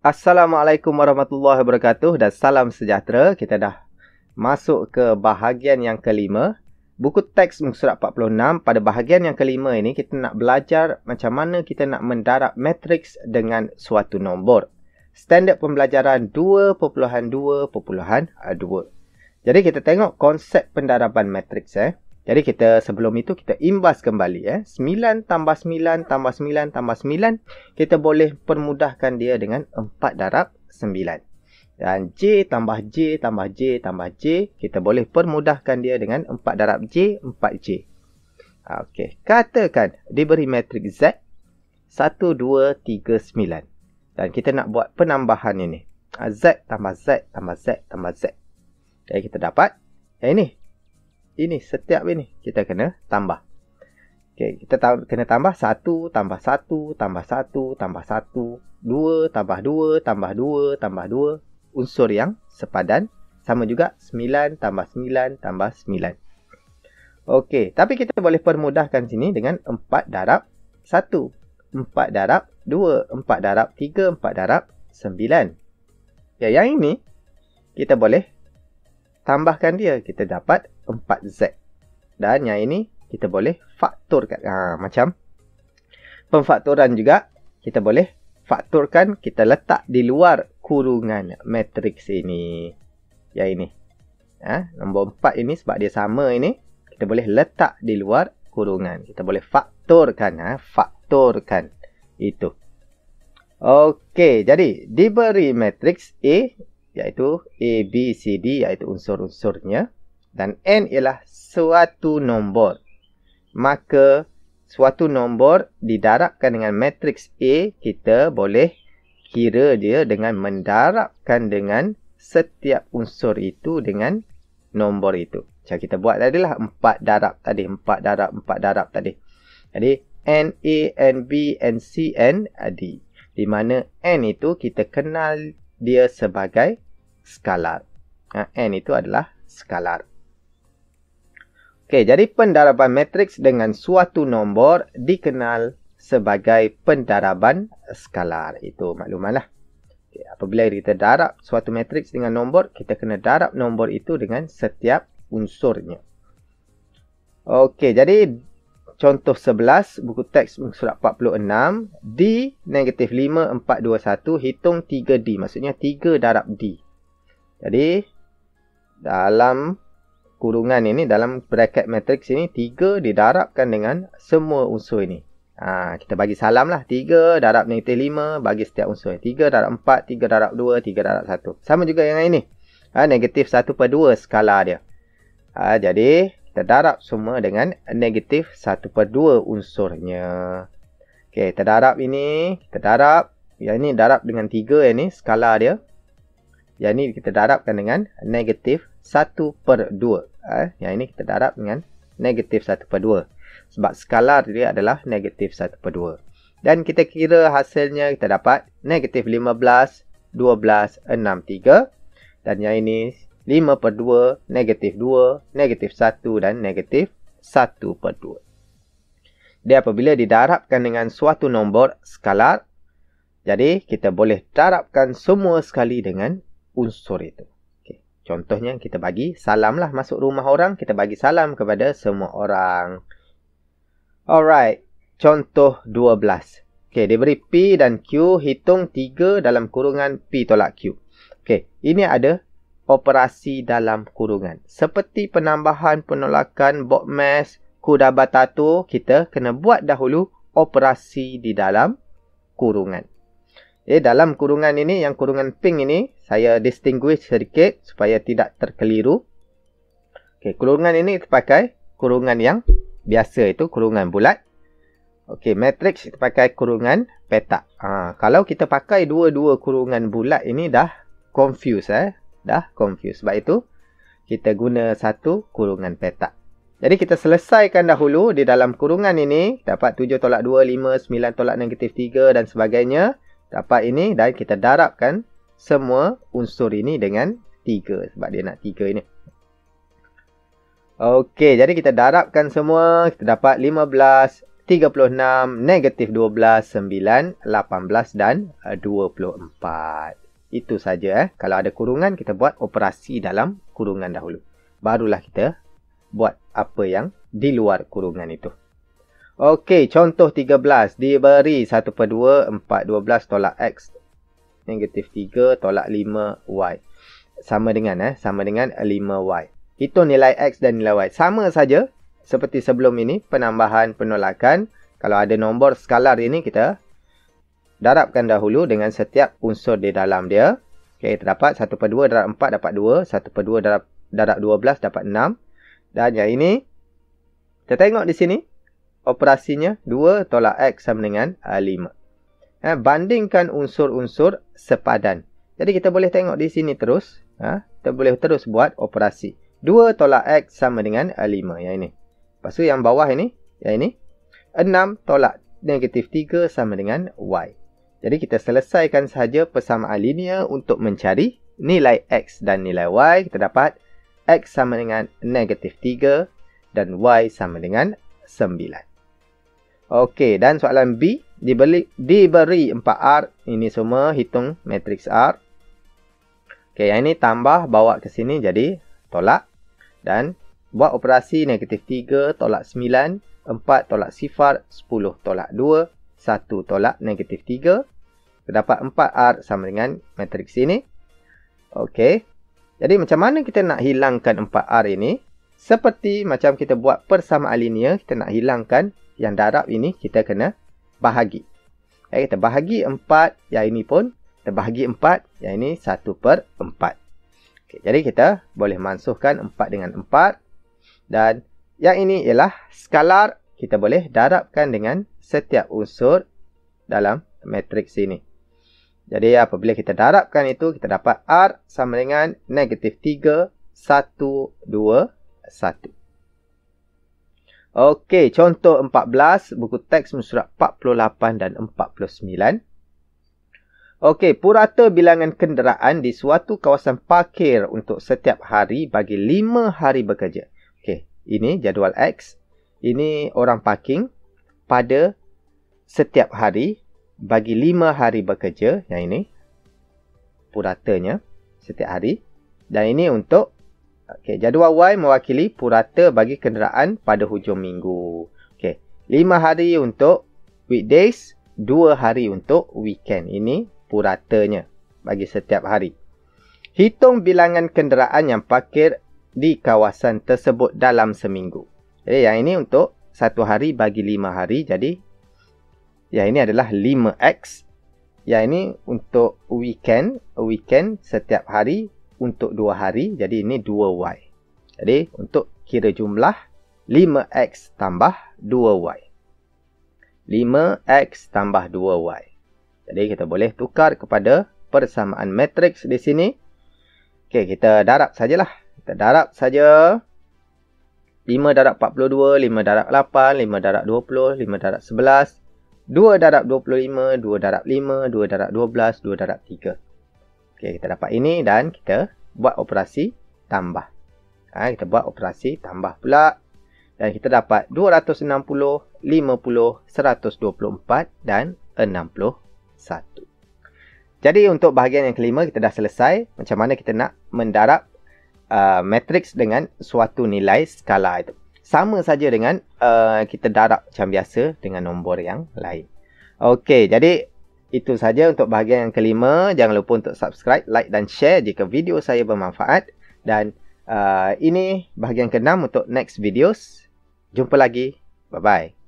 Assalamualaikum warahmatullahi wabarakatuh dan salam sejahtera. Kita dah masuk ke bahagian yang kelima. Buku teks muka surat 46. Pada bahagian yang kelima ini, kita nak belajar macam mana kita nak mendarab matriks dengan suatu nombor. Standard pembelajaran 2.2.2. Jadi kita tengok konsep pendaraban matriks. Jadi kita sebelum itu kita imbas kembali 9 tambah 9 tambah 9 tambah 9 kita boleh permudahkan dia dengan 4 darab 9. Dan J tambah J tambah J tambah J kita boleh permudahkan dia dengan 4 darab J 4J. Okey, katakan diberi matriks Z 1 2 3 9 dan kita nak buat penambahan ini. Z tambah Z tambah Z tambah Z. Jadi kita dapat ini setiap ini kita kena tambah. Okey, kita kena tambah 1 tambah 1 tambah 1 tambah 1, 2 tambah 2 tambah 2 tambah 2 unsur yang sepadan, sama juga 9 tambah 9 tambah 9. Okey, tapi kita boleh permudahkan sini dengan 4 darab 1, 4 darab 2, 4 darab 3, 4 darab 9. Ya, yang ini kita boleh tambahkan dia, kita dapat 4Z. Dan yang ini kita boleh faktorkan. Macam pemfaktoran juga kita boleh faktorkan, kita letak di luar kurungan matriks ini. Yang ini. Nombor 4 ini sebab dia sama ini, kita boleh letak di luar kurungan. Kita boleh faktorkan. Faktorkan itu. Okey, jadi diberi matriks A, iaitu A, B, C, D, iaitu unsur-unsurnya. Dan N ialah suatu nombor. Maka suatu nombor didarabkan dengan matriks A, kita boleh kira dia dengan mendarabkan dengan setiap unsur itu dengan nombor itu. Macam kita buat tadilah 4 darab tadi, 4 darab tadi. Jadi N A, N B, N C, N D. Di mana N itu kita kenal dia sebagai skalar. N itu adalah skalar. Okey, jadi pendaraban matriks dengan suatu nombor dikenal sebagai pendaraban skalar. Itu maklumanlah. Okay, apabila kita darab suatu matriks dengan nombor, kita kena darab nombor itu dengan setiap unsurnya. Okey, jadi contoh 11, buku teks surat 46. D negatif 5, 4, 2, 1, hitung 3D. Maksudnya 3 darab D. Jadi, dalam kurungan ini, dalam bracket matriks ini, 3 didarabkan dengan semua unsur ini. Kita bagi salam lah. 3 darab negatif 5 bagi setiap unsur. 3 darab 4, 3 darab 2, 3 darab 1. Sama juga yang ini. Negatif 1/2 skala dia. Jadi, kita darab semua dengan negatif 1/2 unsurnya. Okey, kita darab ini. Kita darab. Yang ini darab dengan 3 yang ini, skala dia. Yang ini kita darabkan dengan negatif 1/2. Yang ini kita darab dengan negatif 1/2. Sebab skalar dia adalah negatif 1/2. Dan kita kira hasilnya kita dapat negatif 15, 12, 6, 3. Dan yang ini 5/2, negatif 2, negatif 1 dan negatif 1/2. Dia apabila didarabkan dengan suatu nombor skalar, jadi kita boleh darabkan semua sekali dengan unsur itu. Contohnya kita bagi salam lah, masuk rumah orang, kita bagi salam kepada semua orang. Alright, contoh 12. Okey, diberi P dan Q, hitung 3 dalam kurungan P tolak Q. Okey, ini ada operasi dalam kurungan. Seperti penambahan, penolakan, BODMAS, KUDABATATO, kita kena buat dahulu operasi di dalam kurungan. Dalam kurungan ini, yang kurungan pink ini, saya distinguish sedikit supaya tidak terkeliru. Okey, kurungan ini kita pakai kurungan yang biasa, itu kurungan bulat. Okey, matriks kita pakai kurungan petak. Kalau kita pakai dua-dua kurungan bulat ini dah confuse. Dah confuse. Sebab itu, kita guna satu kurungan petak. Jadi kita selesaikan dahulu di dalam kurungan ini. Dapat 7 tolak 2, 5, 9 tolak negatif 3 dan sebagainya. Dapat ini dan kita darabkan semua unsur ini dengan 3. Sebab dia nak 3 ini. Okey, jadi kita darabkan semua. Kita dapat 15, 36, negatif 12, 9, 18 dan 24. Itu saja. Kalau ada kurungan, kita buat operasi dalam kurungan dahulu. Barulah kita buat apa yang di luar kurungan itu. Okey, contoh 13. Diberi 1/2, 4, 12 tolak X. Negatif 3 tolak 5Y. Sama dengan 5Y. Itu nilai X dan nilai Y. Sama saja seperti sebelum ini, penambahan, penolakan. Kalau ada nombor skalar ini, kita darabkan dahulu dengan setiap unsur di dalam dia. Okay, kita dapat 1/2 darab 4 dapat 2. 1/2 darab 12 dapat 6. Dan yang ini, kita tengok di sini, operasinya 2 tolak X sama dengan 5. Bandingkan unsur-unsur sepadan. Jadi kita boleh tengok di sini terus. Kita boleh terus buat operasi. 2 tolak X sama dengan 5. Yang ini. Lepas tu yang bawah ini, yang ini, 6 tolak negatif 3 sama dengan Y. Jadi kita selesaikan sahaja persamaan linear untuk mencari nilai X dan nilai Y. Kita dapat X sama dengan negatif 3 dan Y sama dengan 9. Okey, dan soalan B, diberi 4R. Ini semua hitung matriks R. Okey, yang ini tambah, bawa ke sini jadi tolak. Dan buat operasi negatif 3 tolak 9, 4 tolak sifar, 10 tolak 2, 1 tolak negatif 3. Terdapat 4R sama dengan matriks ini. Okey. Jadi macam mana kita nak hilangkan 4R ini? Seperti macam kita buat persamaan linear, kita nak hilangkan yang darab ini, kita kena bahagi. Kita bahagi 4, yang ini pun kita bahagi 4, yang ini 1/4. Okay, jadi kita boleh mansuhkan 4 dengan 4. Dan yang ini ialah skalar. Kita boleh darabkan dengan setiap unsur dalam matriks ini. Jadi apabila kita darabkan itu, kita dapat R sama dengan negatif 3, 1, 2, 1. Okey, contoh 14, buku teks muka surat 48 dan 49. Okey, purata bilangan kenderaan di suatu kawasan parkir untuk setiap hari bagi 5 hari bekerja. Okey, ini jadual X. Ini orang parking pada setiap hari bagi 5 hari bekerja. Yang ini puratanya setiap hari. Dan ini untuk jadual Y mewakili purata bagi kenderaan pada hujung minggu. 5 hari untuk weekdays, 2 hari untuk weekend. Ini puratanya bagi setiap hari. Hitung bilangan kenderaan yang parkir di kawasan tersebut dalam seminggu. Jadi yang ini untuk 1 hari bagi 5 hari. Jadi yang ini adalah 5X. Yang ini untuk weekend setiap hari untuk 2 hari. Jadi ini 2Y. Jadi untuk kira jumlah 5X tambah 2Y. 5X tambah 2Y. Jadi kita boleh tukar kepada persamaan matriks di sini. Okey, kita darab sajalah. Kita darab saja. 5 darab 42, 5 darab 8, 5 darab 20, 5 darab 11, 2 darab 25, 2 darab 5, 2 darab 12, 2 darab 3. Okey, kita dapat ini dan kita buat operasi tambah. Kita buat operasi tambah pula. Dan kita dapat 260, 50, 124 dan 61. Jadi untuk bahagian yang kelima kita dah selesai. Macam mana kita nak mendarab matriks dengan suatu nilai skala itu. Sama saja dengan kita darab macam biasa dengan nombor yang lain. Okey, jadi itu saja untuk bahagian yang kelima. Jangan lupa untuk subscribe, like dan share jika video saya bermanfaat. Dan ini bahagian keenam untuk next videos. Jumpa lagi. Bye-bye.